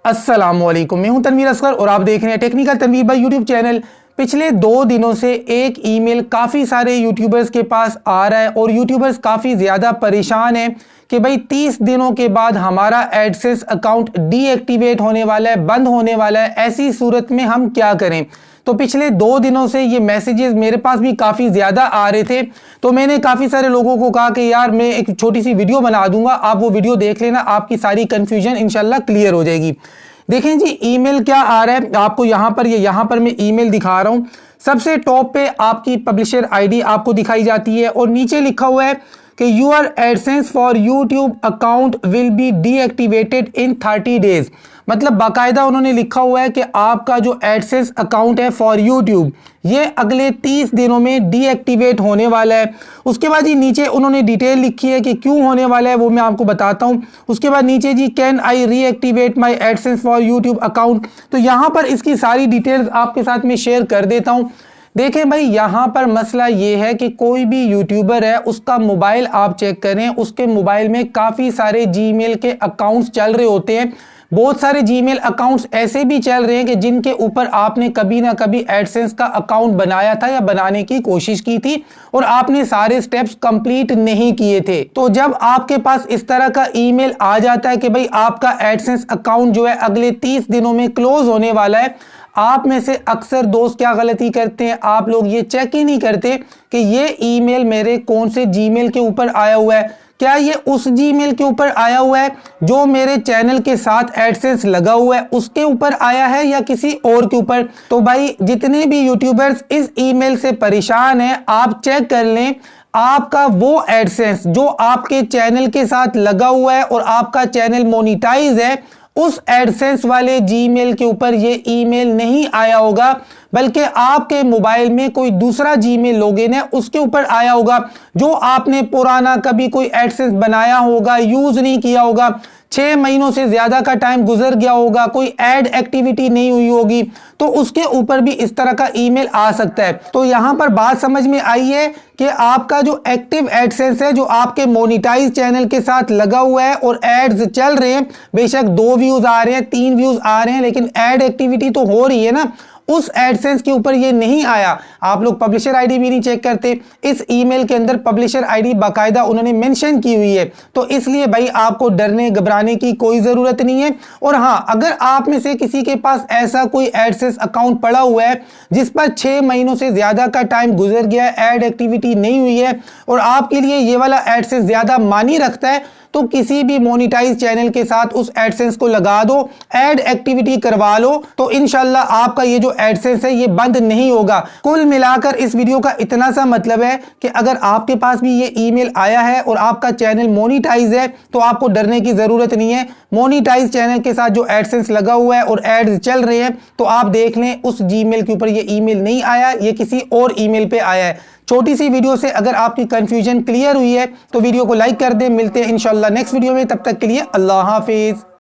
अस्सलामुअलैकुम, मैं हूं तनवीर असगर और आप देख रहे हैं टेक्निकल तनवीर भाई यूट्यूब चैनल। पिछले 2 दिनों से एक ईमेल काफ़ी सारे यूट्यूबर्स के पास आ रहा है और यूट्यूबर्स काफ़ी ज़्यादा परेशान हैं कि भाई 30 दिनों के बाद हमारा एडसेंस अकाउंट डीएक्टिवेट होने वाला है, बंद होने वाला है। ऐसी सूरत में हम क्या करें? तो पिछले 2 दिनों से ये मैसेजेस मेरे पास भी काफ़ी ज़्यादा आ रहे थे, तो मैंने काफ़ी सारे लोगों को कहा कि यार मैं एक छोटी सी वीडियो बना दूंगा, आप वो वीडियो देख लेना, आपकी सारी कन्फ्यूजन इंशाल्लाह क्लियर हो जाएगी। देखें जी, ईमेल क्या आ रहा है आपको यहाँ पर मैं ईमेल दिखा रहा हूँ। सबसे टॉप पे आपकी पब्लिशर आईडी आपको दिखाई जाती है और नीचे लिखा हुआ है कि your AdSense for YouTube account will be deactivated in 30 days. मतलब बाकायदा उन्होंने लिखा हुआ है कि आपका जो एडसेंस अकाउंट है फॉर यूट्यूब ये अगले 30 दिनों में डीएक्टिवेट होने वाला है। उसके बाद जी नीचे उन्होंने डिटेल लिखी है कि क्यों होने वाला है, वो मैं आपको बताता हूँ। उसके बाद नीचे जी can I reactivate my AdSense for YouTube account, तो यहाँ पर इसकी सारी डिटेल्स आपके साथ में शेयर कर देता हूँ। देखें भाई, यहाँ पर मसला ये है कि कोई भी यूट्यूबर है उसका मोबाइल आप चेक करें, उसके मोबाइल में काफ़ी सारे जीमेल के अकाउंट्स चल रहे होते हैं। बहुत सारे जीमेल अकाउंट्स ऐसे भी चल रहे हैं कि जिनके ऊपर आपने कभी ना कभी एडसेंस का अकाउंट बनाया था या बनाने की कोशिश की थी और आपने सारे स्टेप्स कंप्लीट नहीं किए थे। तो जब आपके पास इस तरह का ईमेल आ जाता है कि भाई आपका एडसेंस अकाउंट जो है अगले 30 दिनों में क्लोज होने वाला है, आप में से अक्सर दोस्त क्या गलती करते हैं, आप लोग ये चेक ही नहीं करते कि ये ईमेल मेरे कौन से जीमेल के ऊपर आया हुआ है। क्या ये उस जीमेल के ऊपर आया हुआ है जो मेरे चैनल के साथ एडसेंस लगा हुआ है उसके ऊपर आया है या किसी और के ऊपर? तो भाई जितने भी यूट्यूबर्स इस ईमेल से परेशान हैं, आप चेक कर लें आपका वो एडसेंस जो आपके चैनल के साथ लगा हुआ है और आपका चैनल मोनिटाइज है, उस एडसेंस वाले जीमेल के ऊपर ये ईमेल नहीं आया होगा, बल्कि आपके मोबाइल में कोई दूसरा जीमेल लॉगिन है उसके ऊपर आया होगा, जो आपने पुराना कभी कोई एडसेंस बनाया होगा, यूज नहीं किया होगा, 6 महीनों से ज्यादा का टाइम गुजर गया होगा, कोई ऐड एक्टिविटी नहीं हुई होगी, तो उसके ऊपर भी इस तरह का ईमेल आ सकता है। तो यहां पर बात समझ में आई है कि आपका जो एक्टिव एडसेंस है, जो आपके मोनिटाइज चैनल के साथ लगा हुआ है और एड्स चल रहे हैं, बेशक 2 व्यूज आ रहे हैं, 3 व्यूज आ रहे हैं, लेकिन ऐड एक्टिविटी तो हो रही है ना, उस एडसेंस के ऊपर ये नहीं आया। आप लोग पब्लिशर आईडी भी नहीं चेक करते। इस ईमेल के अंदर पब्लिशर आईडी बाकायदा उन्होंने मेंशन की हुई है, तो इसलिए भाई आपको डरने घबराने की कोई जरूरत नहीं है। और हाँ, अगर आप में से किसी के पास ऐसा कोई एडसेंस अकाउंट पड़ा हुआ है जिस पर 6 महीनों से ज्यादा का टाइम गुजर गया है, ऐड एक्टिविटी नहीं हुई है और आपके लिए ये वाला एडसेंस ज्यादा मानी रखता है, तो किसी भी मोनिटाइज चैनल के साथ उस एडसेंस को लगा दो, ऐड एक्टिविटी करवा लो, तो इंशाल्लाह आपका ये जो एडसेंस है ये बंद नहीं होगा। कुल मिलाकर इस वीडियो का इतना सा मतलब है कि अगर आपके पास भी ये ईमेल आया है और आपका चैनल मोनिटाइज है तो आपको डरने की जरूरत नहीं है। मोनिटाइज चैनल के साथ जो एडसेंस लगा हुआ है और एड्स चल रहे हैं, तो आप देख लें उस जीमेल के ऊपर ये ईमेल नहीं आया, ये किसी और ईमेल पे आया है। छोटी सी वीडियो से अगर आपकी कंफ्यूजन क्लियर हुई है तो वीडियो को लाइक कर दें। मिलते हैं इंशाल्लाह नेक्स्ट वीडियो में, तब तक के लिए अल्लाह हाफिज।